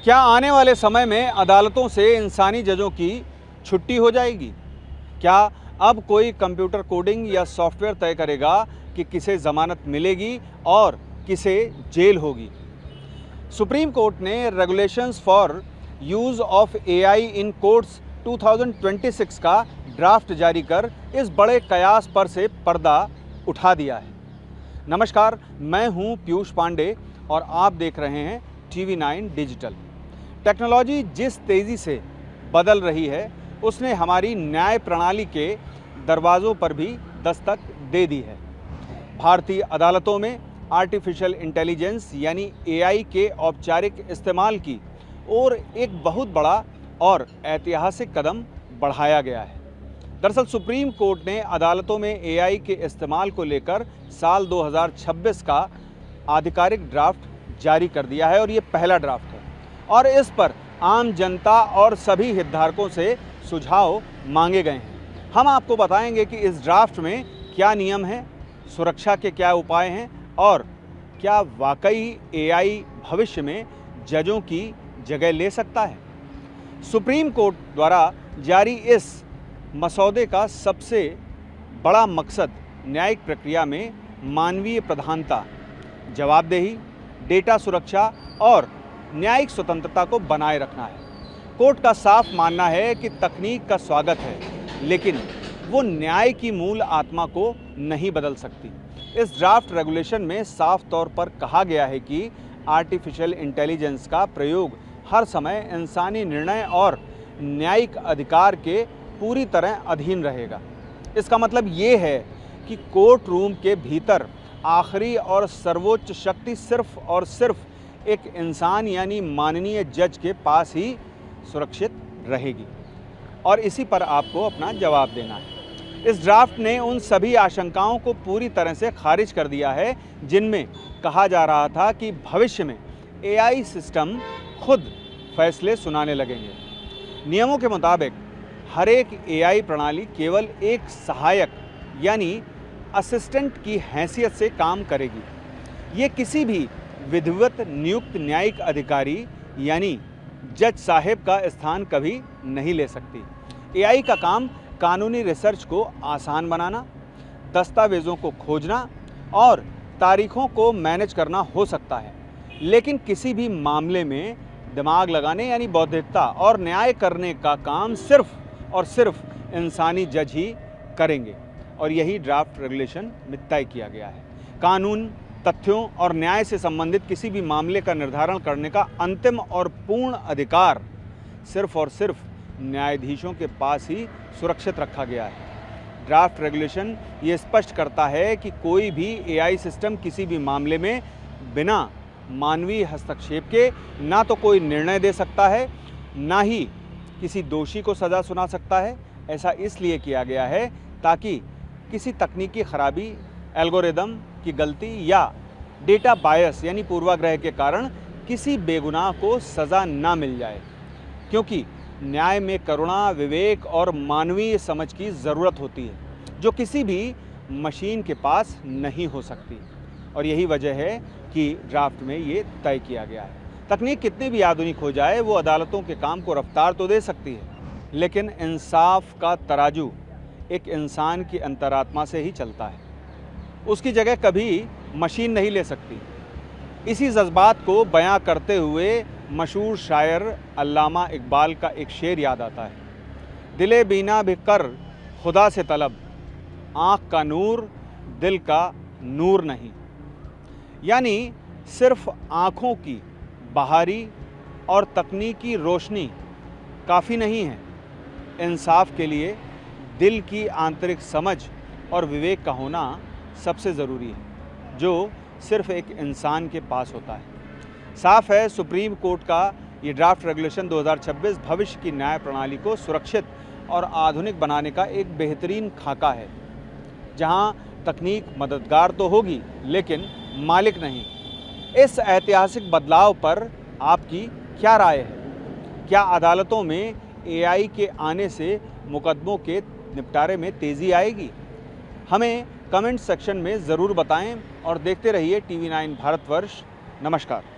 क्या आने वाले समय में अदालतों से इंसानी जजों की छुट्टी हो जाएगी? क्या अब कोई कंप्यूटर कोडिंग या सॉफ्टवेयर तय करेगा कि किसे जमानत मिलेगी और किसे जेल होगी? सुप्रीम कोर्ट ने regulations for use of AI in courts 2026 का ड्राफ्ट जारी कर इस बड़े कयास पर से पर्दा उठा दिया है। नमस्कार, मैं हूं पीयूष पांडे और आप देख रहे हैं TV9 डिजिटल। टेक्नोलॉजी जिस तेज़ी से बदल रही है उसने हमारी न्याय प्रणाली के दरवाज़ों पर भी दस्तक दे दी है। भारतीय अदालतों में आर्टिफिशियल इंटेलिजेंस यानी AI के औपचारिक इस्तेमाल की ओर एक बहुत बड़ा और ऐतिहासिक कदम बढ़ाया गया है। दरअसल सुप्रीम कोर्ट ने अदालतों में AI के इस्तेमाल को लेकर साल 2026 का आधिकारिक ड्राफ्ट जारी कर दिया है और ये पहला ड्राफ्ट है और इस पर आम जनता और सभी हितधारकों से सुझाव मांगे गए हैं। हम आपको बताएंगे कि इस ड्राफ्ट में क्या नियम हैं, सुरक्षा के क्या उपाय हैं और क्या वाकई AI भविष्य में जजों की जगह ले सकता है। सुप्रीम कोर्ट द्वारा जारी इस मसौदे का सबसे बड़ा मकसद न्यायिक प्रक्रिया में मानवीय प्रधानता, जवाबदेही, डेटा सुरक्षा और न्यायिक स्वतंत्रता को बनाए रखना है। कोर्ट का साफ मानना है कि तकनीक का स्वागत है, लेकिन वो न्याय की मूल आत्मा को नहीं बदल सकती। इस ड्राफ्ट रेगुलेशन में साफ तौर पर कहा गया है कि आर्टिफिशियल इंटेलिजेंस का प्रयोग हर समय इंसानी निर्णय और न्यायिक अधिकार के पूरी तरह अधीन रहेगा। इसका मतलब ये है कि कोर्ट रूम के भीतर आखिरी और सर्वोच्च शक्ति सिर्फ और सिर्फ एक इंसान यानी माननीय जज के पास ही सुरक्षित रहेगी और इसी पर आपको अपना जवाब देना है। इस ड्राफ्ट ने उन सभी आशंकाओं को पूरी तरह से खारिज कर दिया है जिनमें कहा जा रहा था कि भविष्य में AI सिस्टम खुद फैसले सुनाने लगेंगे। नियमों के मुताबिक हर एक AI प्रणाली केवल एक सहायक यानी असिस्टेंट की हैसियत से काम करेगी। ये किसी भी विधिवत नियुक्त न्यायिक अधिकारी यानी जज साहेब का स्थान कभी नहीं ले सकती। AI का काम कानूनी रिसर्च को आसान बनाना, दस्तावेज़ों को खोजना और तारीखों को मैनेज करना हो सकता है, लेकिन किसी भी मामले में दिमाग लगाने यानी बौद्धिकता और न्याय करने का काम सिर्फ और सिर्फ इंसानी जज ही करेंगे और यही ड्राफ्ट रेगुलेशन में तय किया गया है। कानून, तथ्यों और न्याय से संबंधित किसी भी मामले का निर्धारण करने का अंतिम और पूर्ण अधिकार सिर्फ और सिर्फ न्यायाधीशों के पास ही सुरक्षित रखा गया है। ड्राफ्ट रेगुलेशन ये स्पष्ट करता है कि कोई भी AI सिस्टम किसी भी मामले में बिना मानवीय हस्तक्षेप के ना तो कोई निर्णय दे सकता है, ना ही किसी दोषी को सज़ा सुना सकता है। ऐसा इसलिए किया गया है ताकि किसी तकनीकी खराबी, एल्गोरिदम की गलती या डेटा बायस यानी पूर्वाग्रह के कारण किसी बेगुनाह को सज़ा ना मिल जाए, क्योंकि न्याय में करुणा, विवेक और मानवीय समझ की ज़रूरत होती है जो किसी भी मशीन के पास नहीं हो सकती। और यही वजह है कि ड्राफ्ट में ये तय किया गया है। तकनीक कितनी भी आधुनिक हो जाए वो अदालतों के काम को रफ्तार तो दे सकती है, लेकिन इंसाफ का तराजू एक इंसान की अंतरात्मा से ही चलता है। उसकी जगह कभी मशीन नहीं ले सकती। इसी जज्बात को बयां करते हुए मशहूर शायर अल्लामा इकबाल का एक शेर याद आता है, दिले बीना भी कर खुदा से तलब, आँख का नूर दिल का नूर नहीं। यानी सिर्फ आँखों की बाहरी और तकनीकी रोशनी काफ़ी नहीं है, इंसाफ के लिए दिल की आंतरिक समझ और विवेक का होना सबसे ज़रूरी है, जो सिर्फ एक इंसान के पास होता है। साफ है, सुप्रीम कोर्ट का ये ड्राफ्ट रेगुलेशन 2026 भविष्य की न्याय प्रणाली को सुरक्षित और आधुनिक बनाने का एक बेहतरीन खाका है, जहां तकनीक मददगार तो होगी लेकिन मालिक नहीं। इस ऐतिहासिक बदलाव पर आपकी क्या राय है? क्या अदालतों में AI के आने से मुकदमों के निपटारे में तेज़ी आएगी? हमें कमेंट सेक्शन में ज़रूर बताएं और देखते रहिए TV9 भारतवर्ष। नमस्कार।